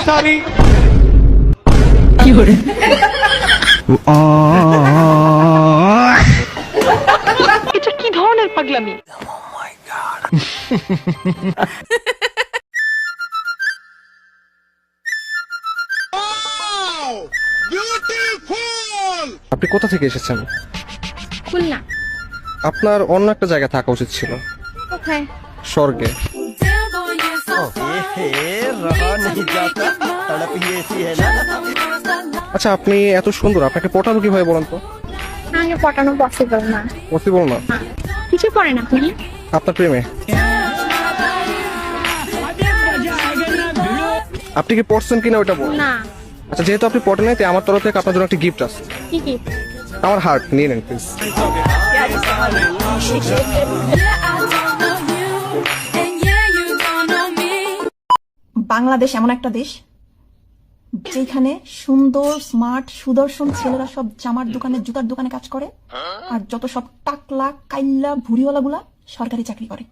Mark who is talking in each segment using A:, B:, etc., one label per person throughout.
A: Sorry.
B: এটা কি ধরনের পাগলামি?
C: আপনি কোথা থেকে এসেছেন?
D: খুলনা।
C: আপনার অন্য একটা জায়গায় থাকা উচিত ছিল।
D: কোথায়?
C: স্বর্গে। আচ্ছা, আপনি এত সুন্দর, আপনাকে পটানো কিভাবে বলেন তো?
D: আমাকে পটানো পসিবল না।
C: পসিবল না?
D: কিছু পড়েন আপনি?
C: আপনার প্রেমে। আপনি কি পড়ছেন কিনা ওটা বল।
D: না।
C: আচ্ছা, যেহেতু আপনি পড়েন নাই, তাই আমার তরফ থেকে আপনার জন্য একটা গিফট আছে।
D: কি কি?
C: আমার হার্ট নিয়ে নেন প্লিজ।
E: বাংলাদেশ এমন একটা দেশ যেখানে সুন্দর স্মার্ট সুদর্শন ছেলেরা সব জামার দোকানে জুতার দোকানে কাজ করে, আর যত সব টাকলা কাইল্লা ভুড়িওয়ালা গুলা সরকারি চাকরি করে।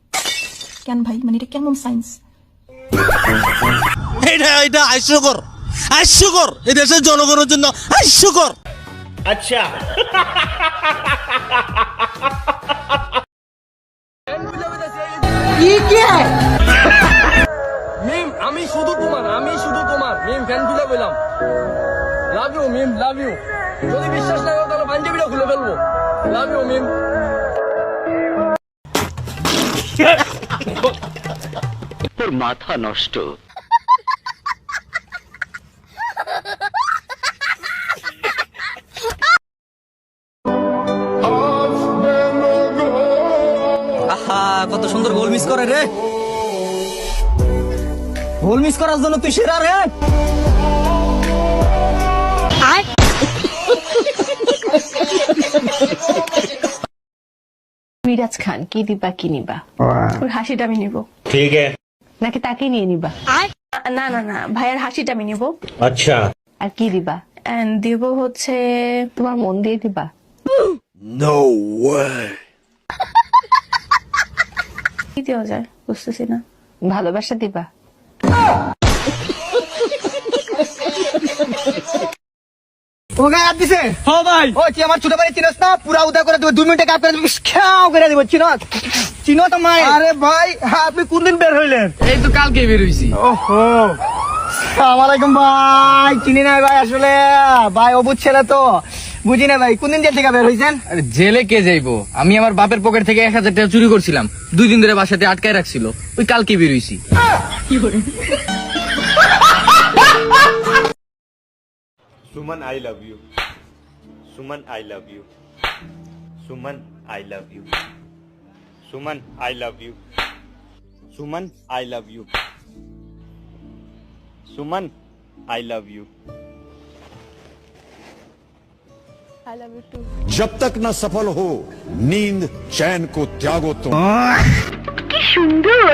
E: কেন ভাই, মানে এটা কেমন সায়েন্স?
F: এটা হাস্যকর, হাস্যকর, এই দেশের জনগণের জন্য হাস্যকর।
A: আচ্ছা,
G: মিম আমি শুধু তোমার মিম ফ্যান খুলে বললাম love you meme, love you. যদি বিশ্বাস না করো তাহলে পাঞ্জাবিটা খুলে ফেলবো। লাভ ইউ মিম।
A: তোর মাথা নষ্ট।
F: আহা, কত সুন্দর গোল মিস করে রে। গোল মিস করার জন্য তুই সেরা রে।
B: মিরাজ খান, কি দিবা কি নিবা? ওর হাসিটা আমি নিব।
A: ঠিক আছে।
B: নাকি তাকে নিয়ে নিবা? না না না, ভাইয়ার হাসিটা আমি নিব।
A: আচ্ছা,
B: আর কি দিবা? দিব হচ্ছে তোমার মন দিয়ে দিবা।
F: No way.
B: কি দেওয়া যায় বুঝতেছি না। ভালোবাসা দিবা?
F: ও গায়ে হাত দিছে। হ্যাঁ ভাই। ও তুই আমার ছোট ভাই চিনস না? পুরা উদা করে দেব, 2 মিনিটে কাজ করে দেব, খেয়াও করে দেব। চিনো তো মাই? আরে ভাই, আপনি কোন দিন বের হইলেন?
G: এই তো কালকে বের হইছি।
F: ওহো, আসসালামু আলাইকুম ভাই। চিনি না ভাই, আসলে ভাই অবুঝ ছেলে তো, বুঝি না ভাই। কোন দিন জেল থেকে বের হইছেন?
G: আরে জেলে কে যাইবো? আমি আমার বাপের পকেট থেকে 1000 টাকা চুরি করছিলাম, 2 দিন ধরে বাসাতে আটকায় রাখছিল, ওই কালকে বের হইছি।
H: Suman I love you, Suman I love you, Suman I love you, Suman I love you, Suman I love you, Suman I love you.
B: I love you too.
I: जब तक न सफल हो नींद चैन को त्यागो तुम।
B: কি সুন্দর।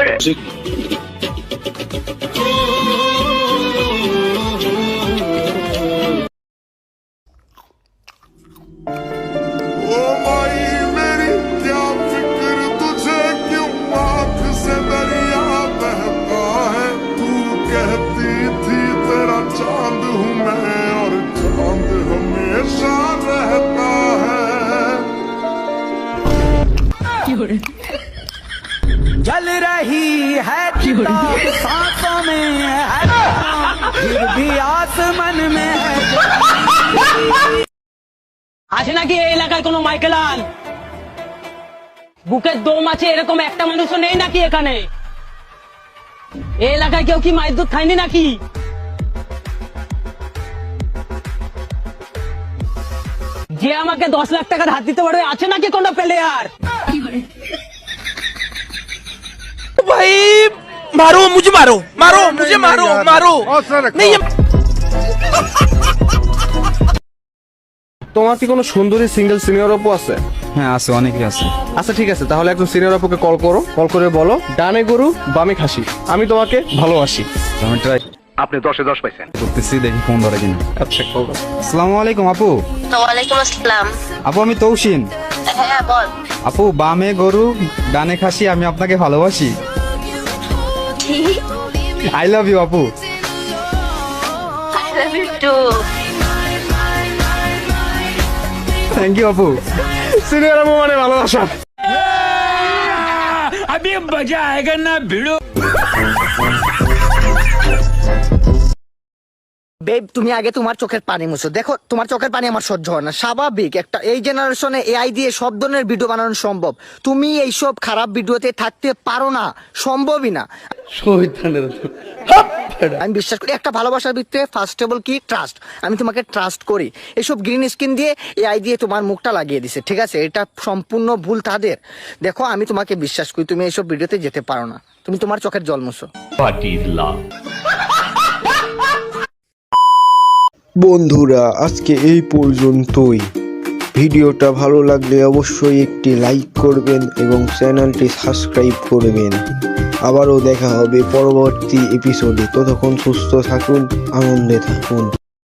I: ओ भाई मेरी क्या फिक्र तुझे, क्यों आँख से दरिया बहता है। तू कहती थी तेरा चांद हूँ मैं, और चांद हमेशा रहता है।
F: जल रही है चिता सांसों में है, फिर भी आसमान में है।
J: আছে নাকি এই এলাকায় কোনো মাইকেলান? বুকের দম আছে এরকম একটা মানুষও নেই নাকি এখানে? এই এলাকায় কেউ কি মায়ের দুধ খায়নি নাকি? যে আমাকে 10 লাখ টাকা ধার দিতে পারবে আছে নাকি কোনো প্লেয়ার?
F: भाई मारो मुझे, मारो मारो मुझे, मारो मारो नहीं।
C: তোমার কি কোনো সুন্দরী সিঙ্গেল সিনিয়র আপু আছে?
G: হ্যাঁ আছে, অনেকই আছে।
C: আচ্ছা ঠিক আছে, তাহলে একজন সিনিয়র আপুকে কল করো। কল করে বলো, ডানে গরু বামে খাসি, আমি তোমাকে ভালোবাসি।
G: আমি ট্রাই
A: আপনি 10-এ 10 পাইছেন।
G: করতেছি, দেখি ফোন ধরে কিনা।
C: আচ্ছা, কল করো।
G: আসসালামু আলাইকুম আপু।
D: ওয়ালাইকুম আসসালাম।
G: আপু আমি তৌসিন।
D: হ্যাঁ বল।
G: আপু বামে গরু ডানে খাসি, আমি আপনাকে ভালোবাসি। আই লাভ ইউ আপু।
D: Love you too.
C: Thank you আপু। সিনিয়র আপু মানে ভালোবাসা।
F: বেব, তুমি আগে তোমার চোখের পানি মুছো। দেখো তোমার চোখের পানি আমার সহ্য হয় না। স্বাভাবিক, একটা এই জেনারেশনে এআই দিয়ে সব ধরনের ভিডিও বানানো সম্ভব। তুমি এইসব খারাপ ভিডিওতে থাকতে পারো না, সম্ভবই না। আমি বিশ্বাস করি একটা ভালোবাসার ভিতরে ফার্স্ট অফ অল কি ট্রাস্ট। আমি তোমাকে ট্রাস্ট করি। এসব গ্রিন স্ক্রিন দিয়ে এআই দিয়ে তোমার মুখটা লাগিয়ে দিছে, ঠিক আছে? এটা সম্পূর্ণ ভুল তাদের। দেখো আমি তোমাকে বিশ্বাস করি, তুমি এইসব ভিডিওতে যেতে পারো না। তুমি তোমার চোখের জল মুছো।
K: বন্ধুরা, আজকে এই পর্যন্তই। ভিডিওটা ভালো লাগলে অবশ্যই একটি লাইক করবেন এবং চ্যানেলটি সাবস্ক্রাইব করবেন। আবারও দেখা হবে পরবর্তী এপিসোডে। ততক্ষণ সুস্থ থাকুন, আনন্দে থাকুন।